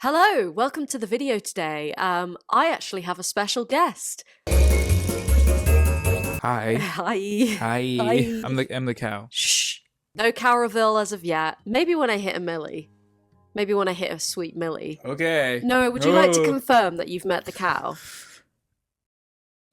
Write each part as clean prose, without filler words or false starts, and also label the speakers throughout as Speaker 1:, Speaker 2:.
Speaker 1: Hello, welcome to the video today. I actually have a special guest.
Speaker 2: Hi.
Speaker 1: Hi.
Speaker 2: Hi.
Speaker 1: Hi.
Speaker 2: I'm the cow.
Speaker 1: Shh. No cow reveal as of yet. Maybe when I hit a millie. Maybe when I hit a sweet millie.
Speaker 2: Okay.
Speaker 1: Noah, would you like to confirm that you've met the cow?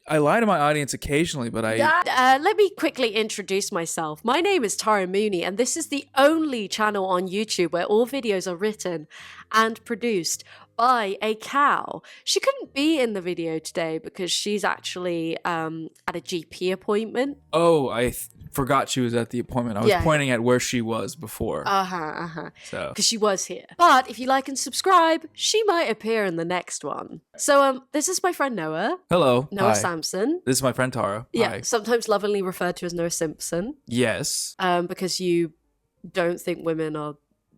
Speaker 2: I lie to my audience occasionally, but
Speaker 1: let me quickly introduce myself. My name is Tara Mooney, and this is the only channel on YouTube where all videos are written and produced by a cow. She couldn't be in the video today because she's actually at a GP appointment.
Speaker 2: Oh, I forgot she was at the appointment. I was pointing at where she was before.
Speaker 1: So, because she was here. But if you like and subscribe, she might appear in the next one. So, this is my friend Noah.
Speaker 2: Hello.
Speaker 1: Noah
Speaker 2: Hi.
Speaker 1: Samsen.
Speaker 2: This is my friend Tara.
Speaker 1: Yeah,
Speaker 2: Hi.
Speaker 1: sometimes lovingly referred to as Noah Simpson.
Speaker 2: Yes.
Speaker 1: Because you don't think women are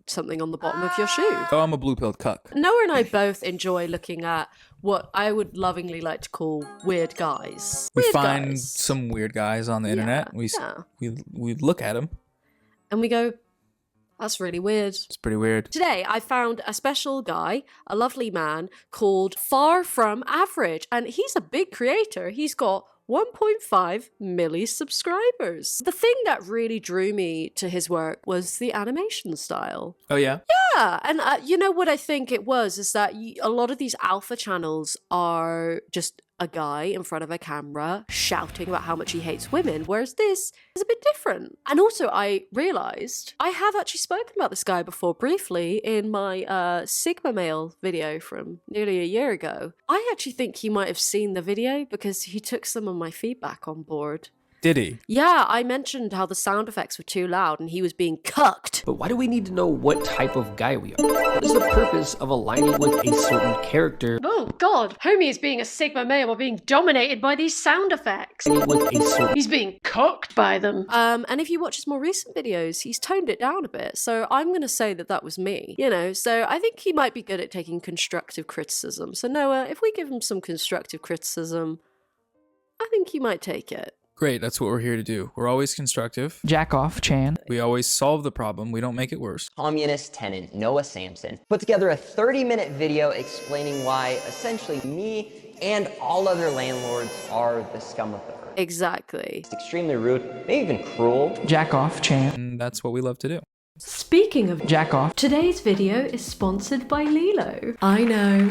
Speaker 1: something on the bottom of your shoe.
Speaker 2: Oh, I'm a blue-pilled cuck.
Speaker 1: Noah and I both enjoy looking at what I would lovingly like to call weird guys.
Speaker 2: We find some weird guys on the internet. We look at them.
Speaker 1: And we go, that's really weird.
Speaker 2: It's pretty weird.
Speaker 1: Today, I found a special guy, a lovely man, called Far From Average. And he's a big creator. He's got 1.5 million subscribers. The thing that really drew me to his work was the animation style.
Speaker 2: Oh, yeah?
Speaker 1: Yeah, and you know what I think it was is that a lot of these alpha channels are just a guy in front of a camera shouting about how much he hates women, whereas this is a bit different. And also I realized I have actually spoken about this guy before briefly in my Sigma Male video from nearly a year ago. I actually think he might have seen the video because he took some of my feedback on board.
Speaker 2: Did he?
Speaker 1: Yeah, I mentioned how the sound effects were too loud and he was being cucked.
Speaker 3: But why do we need to know what type of guy we are? What is the purpose of aligning with a certain character?
Speaker 1: Oh god, homie is being a Sigma male or being dominated by these sound effects. He's being cooked by them. And if you watch his more recent videos, he's toned it down a bit. So I'm gonna say that that was me. You know, so I think he might be good at taking constructive criticism. So Noah, if we give him some constructive criticism, I think he might take it.
Speaker 2: Great, that's what we're here to do. We're always constructive.
Speaker 4: Jack off, Chan.
Speaker 2: We always solve the problem. We don't make it worse.
Speaker 5: Communist tenant Noah Samsen put together a 30-minute video explaining why essentially me and all other landlords are the scum of the earth.
Speaker 1: Exactly.
Speaker 5: It's extremely rude, maybe even cruel.
Speaker 4: Jack off, Chan.
Speaker 2: And that's what we love to do.
Speaker 1: Speaking of
Speaker 4: Jack off,
Speaker 1: today's video is sponsored by Lelo. I know,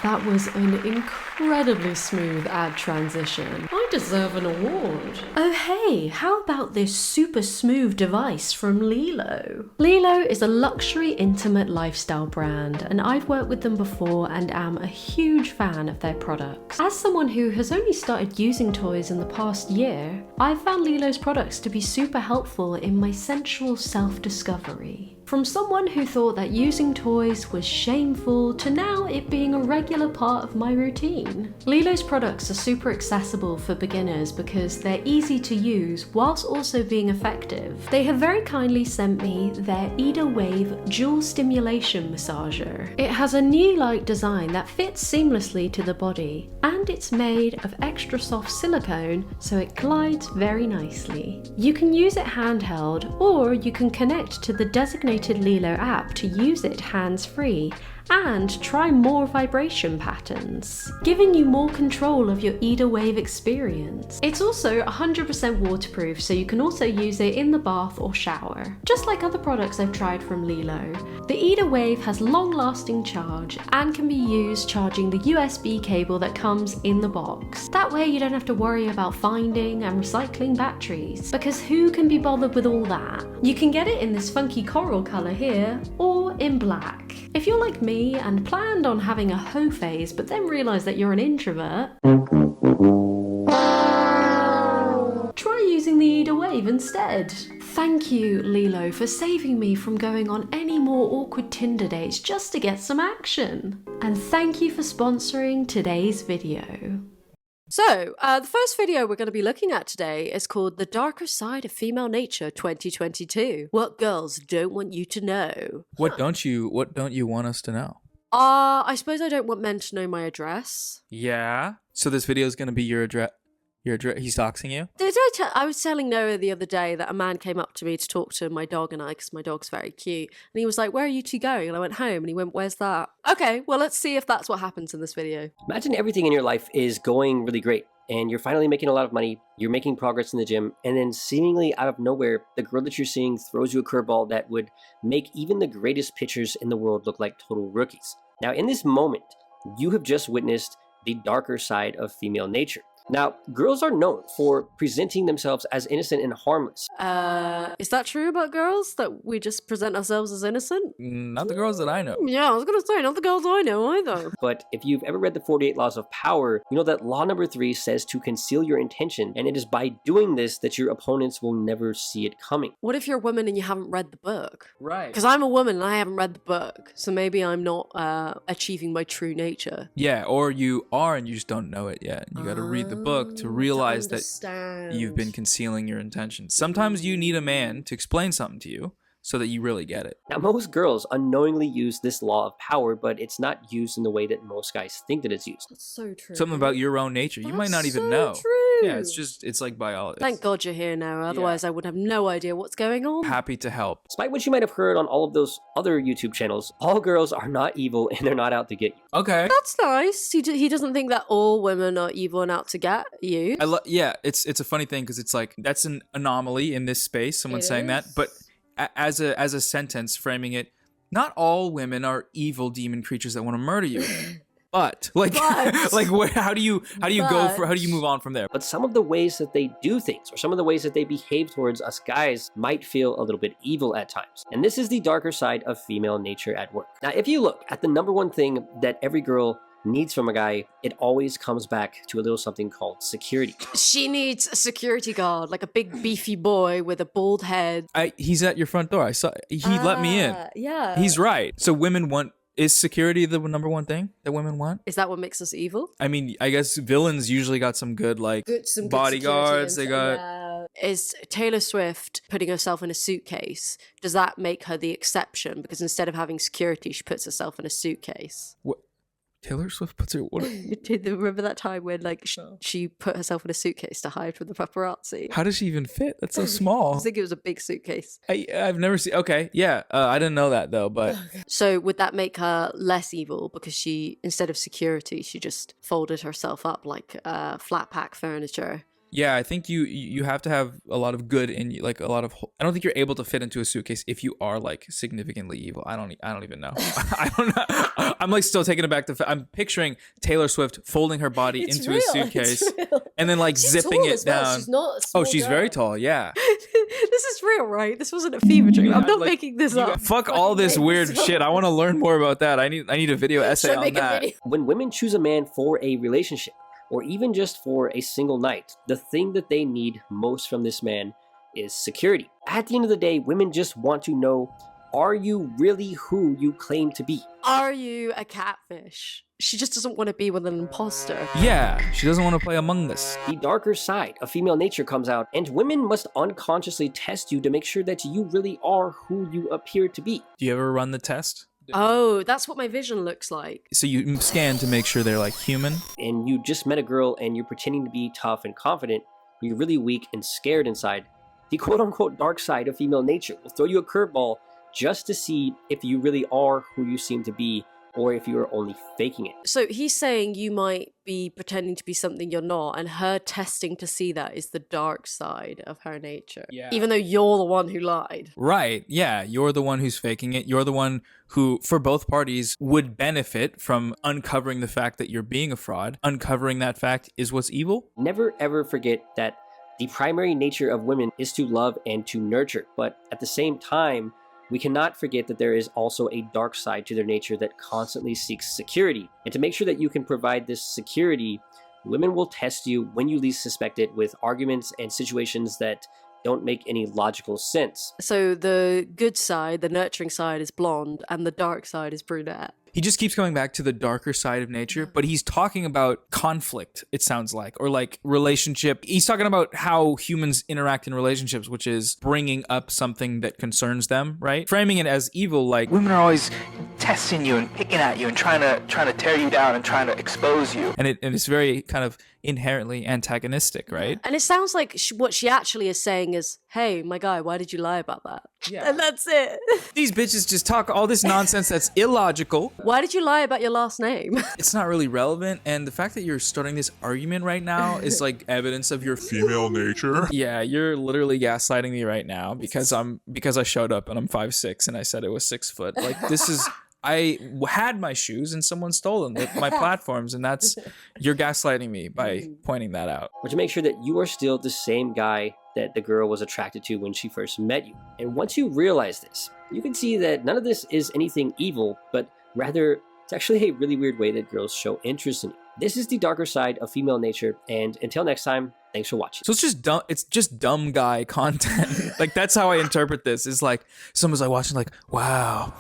Speaker 1: that was an incredibly smooth ad transition. I deserve an award. Oh hey, how about this super smooth device from Lelo? Lelo is a luxury intimate lifestyle brand and I've worked with them before and am a huge fan of their products. As someone who has only started using toys in the past year, I've found Lelo's products to be super helpful in my sensual self-discovery. From someone who thought that using toys was shameful to now it being a regular part of my routine. Lelo's products are super accessible for beginners because they're easy to use whilst also being effective. They have very kindly sent me their Eda Wave Dual Stimulation Massager. It has a knee-like design that fits seamlessly to the body and it's made of extra soft silicone so it glides very nicely. You can use it handheld or you can connect to the designated Lelo app to use it hands-free and try more vibration patterns, giving you more control of your Eda Wave experience. It's also 100% waterproof, so you can also use it in the bath or shower. Just like other products I've tried from Lelo, the Eda Wave has long-lasting charge and can be used charging the USB cable that comes in the box. That way you don't have to worry about finding and recycling batteries, because who can be bothered with all that? You can get it in this funky coral colour here, or in black. If you're like me and planned on having a hoe phase but then realised that you're an introvert, try using the Eda Wave instead. Thank you, Lelo, for saving me from going on any more awkward Tinder dates just to get some action. And thank you for sponsoring today's video. So, the first video we're going to be looking at today is called The Darker Side of Female Nature 2022. What girls don't want you to know.
Speaker 2: What don't you want us to know?
Speaker 1: I suppose I don't want men to know my address.
Speaker 2: Yeah. So this video is going to be your He's doxing you?
Speaker 1: I was telling Noah the other day that a man came up to me to talk to my dog and I, because my dog's very cute. And he was like, where are you two going? And I went, home. And he went, where's that? Okay, well, let's see if that's what happens in this video.
Speaker 3: Imagine everything in your life is going really great, and you're finally making a lot of money, you're making progress in the gym, and then seemingly out of nowhere, the girl that you're seeing throws you a curveball that would make even the greatest pitchers in the world look like total rookies. Now, in this moment, you have just witnessed the darker side of female nature. Now, girls are known for presenting themselves as innocent and harmless.
Speaker 1: Is that true about girls? That we just present ourselves as innocent?
Speaker 2: Not the girls that I know.
Speaker 1: Yeah, I was gonna say, not the girls I know either.
Speaker 3: But if you've ever read the 48 Laws of Power, you know that law number 3 says to conceal your intention, and it is by doing this that your opponents will never see it coming.
Speaker 1: What if you're a woman and you haven't read the book?
Speaker 2: Right.
Speaker 1: Because I'm a woman and I haven't read the book, so maybe I'm not achieving my true nature.
Speaker 2: Yeah, or you are and you just don't know it yet. You gotta read the book to realize that you've been concealing your intentions. Sometimes you need a man to explain something to you so that you really get it.
Speaker 3: Now, most girls unknowingly use this law of power, but it's not used in the way that most guys think that it's used.
Speaker 1: That's so true.
Speaker 2: Something about your own nature. You might not even know.
Speaker 1: True.
Speaker 2: Yeah, it's like biology.
Speaker 1: Thank God you're here now, otherwise I would have no idea what's going on.
Speaker 2: Happy to help.
Speaker 3: Despite what you might have heard on all of those other YouTube channels, all girls are not evil and they're not out to get you.
Speaker 2: Okay.
Speaker 1: That's nice. He doesn't think that all women are evil and out to get you.
Speaker 2: Yeah, it's a funny thing because it's like that's an anomaly in this space. Someone saying that, but as a sentence framing it, not all women are evil demon creatures that want to murder you. But like how do you move on from there?
Speaker 3: But some of the ways that they do things, or some of the ways that they behave towards us guys, might feel a little bit evil at times. And this is the darker side of female nature at work. Now, if you look at the number one thing that every girl needs from a guy, it always comes back to a little something called security.
Speaker 1: She needs a security guard, like a big beefy boy with a bald head.
Speaker 2: He's at your front door. I saw he let me in.
Speaker 1: Yeah.
Speaker 2: He's right. So women want. Is security the number one thing that women want?
Speaker 1: Is that what makes us evil?
Speaker 2: I mean, I guess villains usually got some good
Speaker 1: Some
Speaker 2: bodyguards. They got.
Speaker 1: Is Taylor Swift putting herself in a suitcase? Does that make her the exception? Because instead of having security, she puts herself in a suitcase.
Speaker 2: What? Taylor Swift puts her. What?
Speaker 1: Remember that time when she put herself in a suitcase to hide from the paparazzi?
Speaker 2: How does she even fit? That's so small.
Speaker 1: I think it was a big suitcase.
Speaker 2: I've never seen. Okay, yeah, I didn't know that though. But
Speaker 1: so would that make her less evil because she, instead of security, she just folded herself up like flat pack furniture?
Speaker 2: Yeah, I think you have to have a lot of good in you, like a lot of. I don't think you're able to fit into a suitcase if you are like significantly evil. I don't even know. I don't know. I'm like still taking it back to. I'm picturing Taylor Swift folding her body into a suitcase and then like she's zipping it down.
Speaker 1: She's not a small
Speaker 2: she's
Speaker 1: girl.
Speaker 2: Very tall. Yeah.
Speaker 1: This is real, right? This wasn't a fever dream. I'm not making this up.
Speaker 2: Fuck all this weird shit. I want to learn more about that. I need a video essay on that.
Speaker 3: When women choose a man for a relationship, or even just for a single night, the thing that they need most from this man is security. At the end of the day, women just want to know, are you really who you claim to be?
Speaker 1: Are you a catfish? She just doesn't want to be with an imposter.
Speaker 2: Yeah, she doesn't want to play Among Us.
Speaker 3: The darker side of female nature comes out, and women must unconsciously test you to make sure that you really are who you appear to be.
Speaker 2: Do you ever run the test?
Speaker 1: Oh, that's what my vision looks like.
Speaker 2: So you scan to make sure they're like human?
Speaker 3: And you just met a girl and you're pretending to be tough and confident, but you're really weak and scared inside. The quote-unquote dark side of female nature will throw you a curveball just to see if you really are who you seem to be, or if you are only faking it.
Speaker 1: So he's saying you might be pretending to be something you're not, and her testing to see that is the dark side of her nature.
Speaker 2: Yeah.
Speaker 1: Even though you're the one who lied.
Speaker 2: Right. Yeah. You're the one who's faking it. You're the one who, for both parties, would benefit from uncovering the fact that you're being a fraud. Uncovering that fact is what's evil.
Speaker 3: Never ever forget that the primary nature of women is to love and to nurture. But at the same time, we cannot forget that there is also a dark side to their nature that constantly seeks security. And to make sure that you can provide this security, women will test you when you least suspect it with arguments and situations that don't make any logical sense.
Speaker 1: So the good side, the nurturing side, is blonde, and the dark side is brunette.
Speaker 2: He just keeps coming back to the darker side of nature, but he's talking about conflict, it sounds like, or like relationship. He's talking about how humans interact in relationships, which is bringing up something that concerns them, right? Framing it as evil, like
Speaker 4: Women are always testing you and picking at you and trying to tear you down and trying to expose you.
Speaker 2: And it's very kind of inherently antagonistic, right?
Speaker 1: And it sounds like what she actually is saying is, hey, my guy, why did you lie about that?
Speaker 2: Yeah.
Speaker 1: And that's it.
Speaker 2: These bitches just talk all this nonsense that's illogical.
Speaker 1: Why did you lie about your last name?
Speaker 2: It's not really relevant, and the fact that you're starting this argument right now is like evidence of your female nature. Yeah, you're literally gaslighting me right now because I showed up and I'm 5'6" and I said it was 6 foot. Like, this is I had my shoes and someone stole them with my platforms, and you're gaslighting me by pointing that out.
Speaker 3: Or to make sure that you are still the same guy that the girl was attracted to when she first met you. And once you realize this, you can see that none of this is anything evil, but rather it's actually a really weird way that girls show interest in you. This is the darker side of female nature, and until next time, thanks for watching.
Speaker 2: So it's just dumb guy content. Like, that's how I interpret this. Is like someone's like watching like, wow,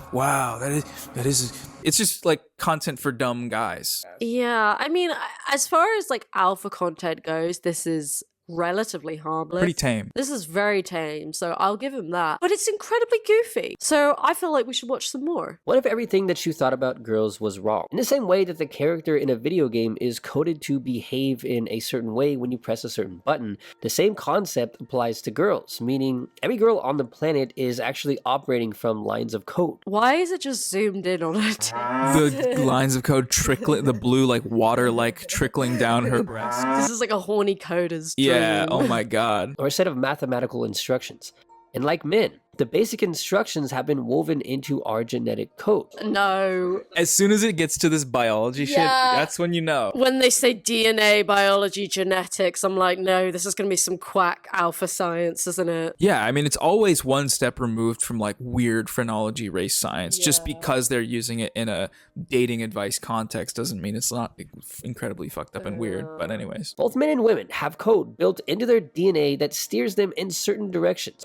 Speaker 2: that is it's just like content for dumb guys.
Speaker 1: Yeah, I mean, as far as like alpha content goes, this is relatively harmless.
Speaker 2: Pretty tame.
Speaker 1: This is very tame, so I'll give him that. But it's incredibly goofy, so I feel like we should watch some more.
Speaker 3: What if everything that you thought about girls was wrong? In the same way that the character in a video game is coded to behave in a certain way when you press a certain button, the same concept applies to girls, meaning every girl on the planet is actually operating from lines of code.
Speaker 1: Why is it just zoomed in on it?
Speaker 2: The lines of code trickling, the blue like water like trickling down her breast.
Speaker 1: This is like a horny coder's dream.
Speaker 2: Yeah, oh my god.
Speaker 3: Or a set of mathematical instructions. And like men, the basic instructions have been woven into our genetic code.
Speaker 1: No.
Speaker 2: As soon as it gets to this biology shit, that's when you know.
Speaker 1: When they say DNA, biology, genetics, I'm like, no, this is going to be some quack alpha science, isn't it?
Speaker 2: Yeah, I mean, it's always one step removed from like weird phrenology race science. Just because they're using it in a dating advice context doesn't mean it's not incredibly fucked up and weird. But anyways.
Speaker 3: Both men and women have code built into their DNA that steers them in certain directions.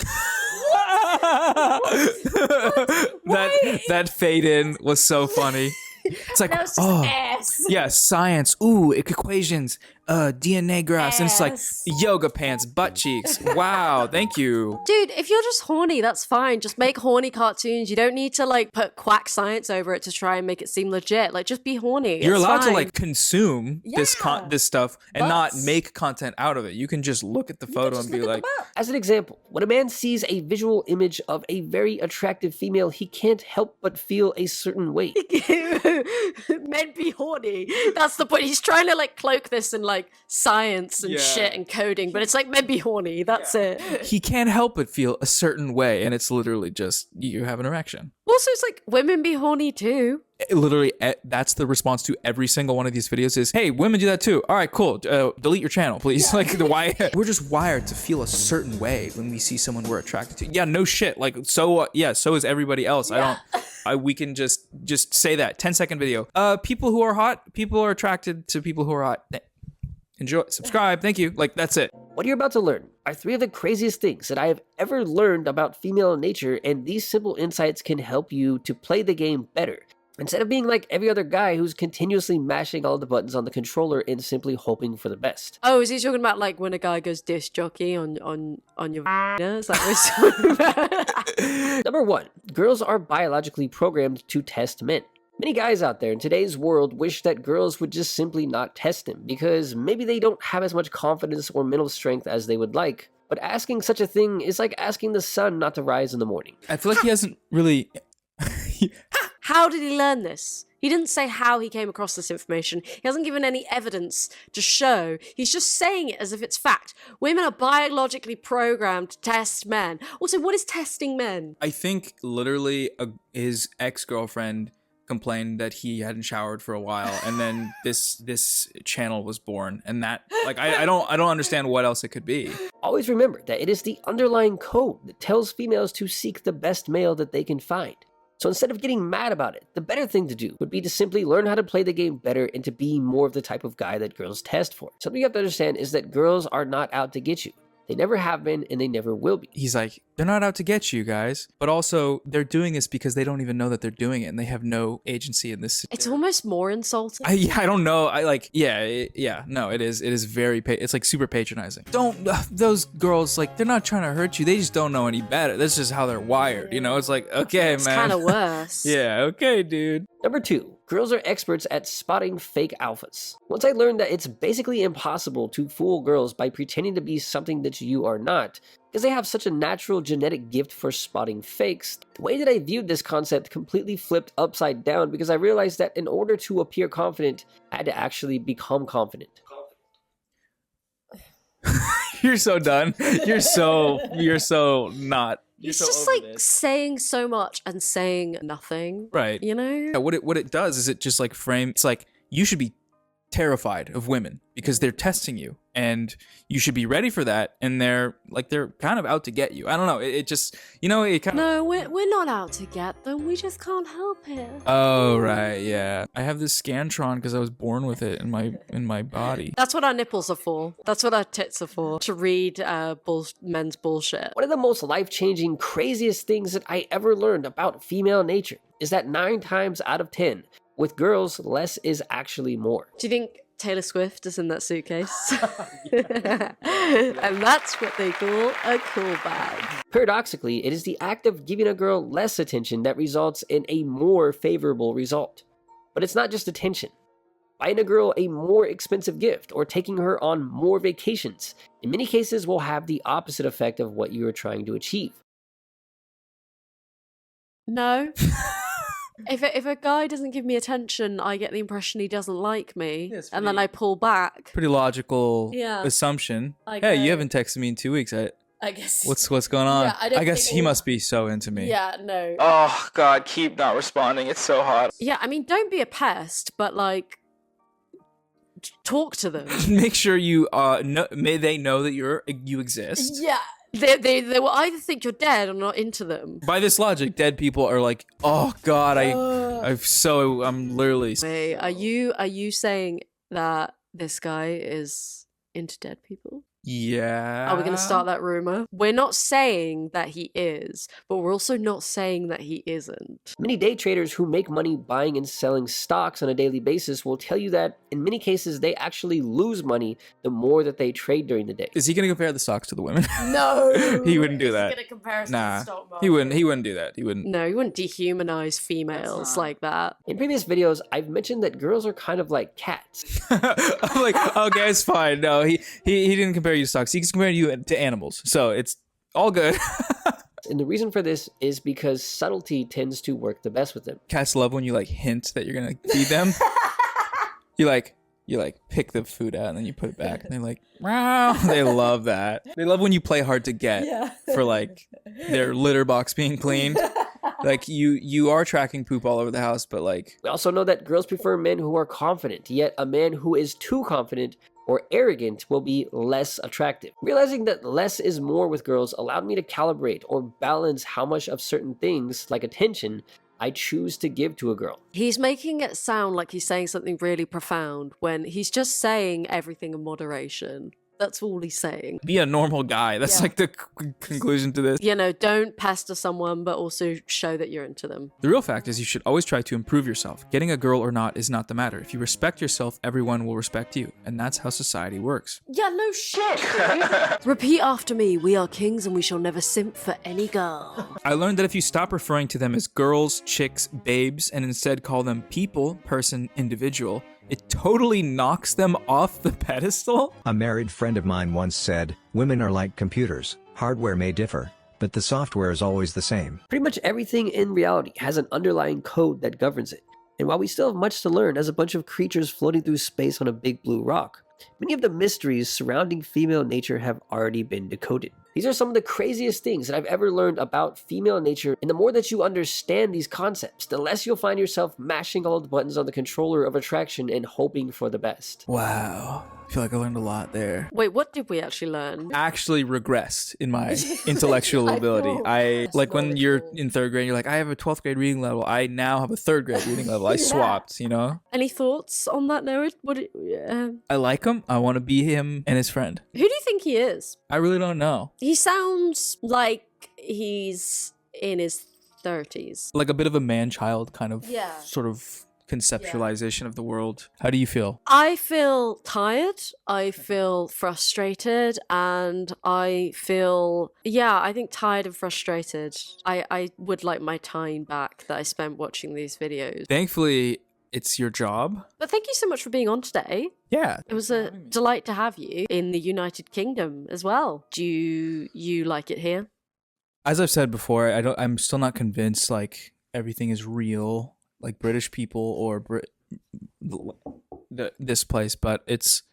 Speaker 2: that fade in was so funny. It's like, yeah, science, equations, DNA graphs, and it's like yoga pants, butt cheeks. Wow, thank you.
Speaker 1: Dude, if you're just horny, that's fine. Just make horny cartoons. You don't need to like put quack science over it to try and make it seem legit. Like, just be horny.
Speaker 2: You're
Speaker 1: It's
Speaker 2: allowed to
Speaker 1: fine.
Speaker 2: like consume this stuff and not make content out of it. You can just look at the photo and be like,
Speaker 3: As an example, when a man sees a visual image of a very attractive female, he can't help but feel a certain way.
Speaker 1: Men be horny. That's the point. He's trying to like cloak this in like science and shit and coding, but it's like men be horny. That's it.
Speaker 2: he can't help but feel a certain way, and it's literally just you have an erection.
Speaker 1: Also, it's like women be horny too.
Speaker 2: Literally, that's the response to every single one of these videos is, hey, women do that too. All right, cool. Delete your channel, please. Like, why? We're just wired to feel a certain way when we see someone we're attracted to. Yeah, no shit. Like, so is everybody else. We can just say that. 10-second video. People who are hot, people are attracted to people who are hot. Enjoy, subscribe, thank you. Like, that's it.
Speaker 3: What you're about to learn are 3 of the craziest things that I have ever learned about female nature, and these simple insights can help you to play the game better. Instead of being like every other guy who's continuously mashing all the buttons on the controller and simply hoping for the best.
Speaker 1: Oh, is he talking about like when a guy goes disc jockey on your Is that what he's talking about?
Speaker 3: Number 1, girls are biologically programmed to test men. Many guys out there in today's world wish that girls would just simply not test them because maybe they don't have as much confidence or mental strength as they would like. But asking such a thing is like asking the sun not to rise in the morning.
Speaker 2: I feel like he hasn't really...
Speaker 1: How did he learn this? He didn't say how he came across this information. He hasn't given any evidence to show. He's just saying it as if it's fact. Women are biologically programmed to test men. Also, what is testing men?
Speaker 2: I think literally his ex-girlfriend complained that he hadn't showered for a while, and then this channel was born, and that, like, I don't understand what else it could be.
Speaker 3: Always remember that it is the underlying code that tells females to seek the best male that they can find. So instead of getting mad about it, the better thing to do would be to simply learn how to play the game better and to be more of the type of guy that girls test for. Something you have to understand is that girls are not out to get you. They never have been, and they never will be.
Speaker 2: He's like, they're not out to get you guys, but also they're doing this because they don't even know that they're doing it, and they have no agency in this.
Speaker 1: It's almost more insulting.
Speaker 2: I don't know. No, it is. It is very. It's like super patronizing. Don't those girls like they're not trying to hurt you. They just don't know any better. That's just how they're wired. You know, it's like okay,
Speaker 1: It's
Speaker 2: man.
Speaker 1: kind of worse.
Speaker 2: Yeah. Okay, dude.
Speaker 3: Number 2, girls are experts at spotting fake alphas. Once I learned that it's basically impossible to fool girls by pretending to be something that you are not, because they have such a natural genetic gift for spotting fakes, the way that I viewed this concept completely flipped upside down because I realized that in order to appear confident, I had to actually become confident.
Speaker 2: You're so done. You're so not.
Speaker 1: It's just like saying so much and saying nothing.
Speaker 2: Right.
Speaker 1: You know?
Speaker 2: Yeah, what it does is it just like it's like you should be terrified of women because they're testing you and you should be ready for that, and they're kind of out to get you. I don't know. It just, you know, it kind of.
Speaker 1: No, we're not out to get them. We just can't help it.
Speaker 2: Oh right, yeah. I have this Scantron because I was born with it in my body.
Speaker 1: That's what our nipples are for. That's what our tits are for. To read men's bullshit.
Speaker 3: One of the most life-changing, craziest things that I ever learned about female nature is that 9 times out of 10, with girls, less is actually more.
Speaker 1: Do you think Taylor Swift is in that suitcase? And that's what they call a cool bag.
Speaker 3: Paradoxically, it is the act of giving a girl less attention that results in a more favorable result. But it's not just attention. Buying a girl a more expensive gift or taking her on more vacations, in many cases will have the opposite effect of what you are trying to achieve.
Speaker 1: No. If a guy doesn't give me attention, I get the impression he doesn't like me, and then I pull back.
Speaker 2: Pretty logical
Speaker 1: Yeah.
Speaker 2: assumption.
Speaker 1: I
Speaker 2: Hey, you
Speaker 1: go-
Speaker 2: haven't texted me in 2 weeks.
Speaker 1: I guess.
Speaker 2: What's going on?
Speaker 1: Yeah, I don't
Speaker 2: guess
Speaker 1: think
Speaker 2: he
Speaker 1: all-
Speaker 2: must be so into me.
Speaker 1: Yeah, no.
Speaker 4: Oh God, keep not responding. It's so hot.
Speaker 1: Yeah, I mean, don't be a pest, but like, talk to them.
Speaker 2: Make sure you may they know that you exist.
Speaker 1: Yeah. They will either think you're dead or not into them.
Speaker 2: By this logic, dead people are like, oh God, I'm literally.
Speaker 1: Wait, are you saying that this guy is into dead people?
Speaker 2: Yeah.
Speaker 1: Are we going to start that rumor? We're not saying that he is, but we're also not saying that he isn't.
Speaker 3: Many day traders who make money buying and selling stocks on a daily basis will tell you that in many cases they actually lose money the more that they trade during the day.
Speaker 2: Is he gonna compare the stocks to the women?
Speaker 1: No.
Speaker 2: He wouldn't do that.
Speaker 1: Going to compare us to
Speaker 2: Nah,
Speaker 1: the stock market.
Speaker 2: he wouldn't do that. He wouldn't.
Speaker 1: No, he wouldn't dehumanize females like that.
Speaker 3: In previous videos, I've mentioned that girls are kind of like cats.
Speaker 2: I'm like, okay, it's fine. No, he didn't compare you to stocks. He's comparing you to animals, so it's all good.
Speaker 3: And the reason for this is because subtlety tends to work the best with them.
Speaker 2: Cats love when you like hint that you're gonna feed them. you pick the food out and then you put it back, and they're like, wow. They love that. They love when you play hard to get for like their litter box being cleaned. Like you are tracking poop all over the house, but like
Speaker 3: We also know that girls prefer men who are confident, yet a man who is too confident or arrogant will be less attractive. Realizing that less is more with girls allowed me to calibrate or balance how much of certain things, like attention, I choose to give to a girl.
Speaker 1: He's making it sound like he's saying something really profound when he's just saying everything in moderation. That's all he's saying.
Speaker 2: be a normal guy. That's
Speaker 1: Yeah.
Speaker 2: like the conclusion to this.
Speaker 1: You know, don't pester someone, but also show that you're into them.
Speaker 2: The real fact is you should always try to improve yourself. Getting a girl or not is not the matter. If you respect yourself, everyone will respect you. And that's how society works.
Speaker 1: Yeah, no shit, dude. Repeat after me. We are kings and we shall never simp for any girl.
Speaker 2: I learned that if you stop referring to them as girls, chicks, babes, and instead call them people, person, individual, it totally knocks them off the pedestal.
Speaker 6: A married friend of mine once said, "Women are like computers, hardware may differ, but the software is always the same."
Speaker 3: Pretty much everything in reality has an underlying code that governs it. And while we still have much to learn as a bunch of creatures floating through space on a big blue rock, many of the mysteries surrounding female nature have already been decoded. These are some of the craziest things that I've ever learned about female nature, and the more that you understand these concepts, the less you'll find yourself mashing all the buttons on the controller of attraction and hoping for the best.
Speaker 2: Wow. I feel like I learned a lot there.
Speaker 1: Wait, what did we actually learn?
Speaker 2: Actually regressed in my intellectual ability. I like when you're in 3rd grade, you're like, I have a 12th grade reading level. I now have a 3rd grade reading level. I swapped, you know?
Speaker 1: Any thoughts on that, Noah?
Speaker 2: I like him. I want to be him and his friend.
Speaker 1: Who do you think he is?
Speaker 2: I really don't know.
Speaker 1: He sounds like he's in his 30s.
Speaker 2: Like a bit of a man-child kind of
Speaker 1: Yeah.
Speaker 2: sort of conceptualization of the world. How do you feel?
Speaker 1: I feel tired, I feel frustrated, and I think tired and frustrated. I would like my time back that I spent watching these videos.
Speaker 2: Thankfully, it's your job.
Speaker 1: But thank you so much for being on today.
Speaker 2: Yeah.
Speaker 1: It was a delight to have you in the United Kingdom as well. Do you like it here?
Speaker 2: As I've said before, I'm still not convinced like everything is real, like British people or this place, but it's,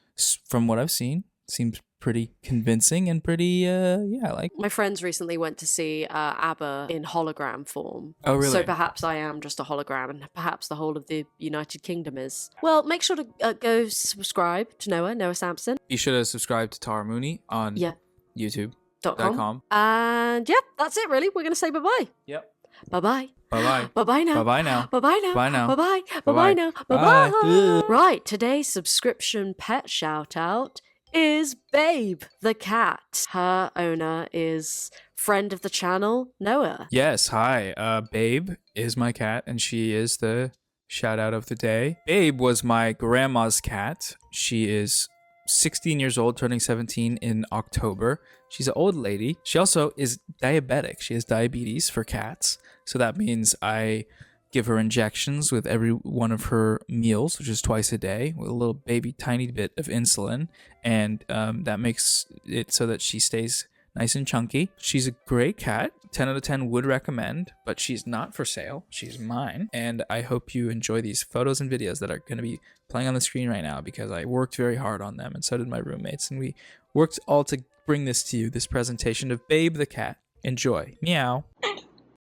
Speaker 2: from what I've seen, seems pretty convincing and pretty like.
Speaker 1: My friends recently went to see ABBA in hologram form.
Speaker 2: Oh, really?
Speaker 1: So perhaps I am just a hologram, and perhaps the whole of the United Kingdom is. Well, make sure to go subscribe to Noah Samsen.
Speaker 2: Be sure to subscribe to Tara Mooney on YouTube.com.
Speaker 1: And yeah, that's it really. We're gonna say bye-bye.
Speaker 2: Yep.
Speaker 1: Bye-bye.
Speaker 2: Bye-bye.
Speaker 1: Bye-bye now.
Speaker 2: Bye-bye now.
Speaker 1: Bye-bye now.
Speaker 2: Bye now.
Speaker 1: Bye-bye.
Speaker 2: Bye-bye.
Speaker 1: Bye-bye now.
Speaker 2: Bye.
Speaker 1: Bye-bye. Right, today's subscription pet shout-out is Babe the cat. Her owner is friend of the channel, Noah.
Speaker 2: Yes, hi. Babe is my cat, and she is the shout out of the day. Babe was my grandma's cat. She is 16 years old, turning 17 in October. She's an old lady. She also is diabetic. She has diabetes for cats. So that means I give her injections with every one of her meals, which is twice a day, with a little baby tiny bit of insulin. And that makes it so that she stays nice and chunky. She's a great cat. 10 out of 10 would recommend, but she's not for sale. She's mine. And I hope you enjoy these photos and videos that are going to be playing on the screen right now, because I worked very hard on them, and so did my roommates. And we worked all to bring this to you, this presentation of Babe the cat. Enjoy. Meow.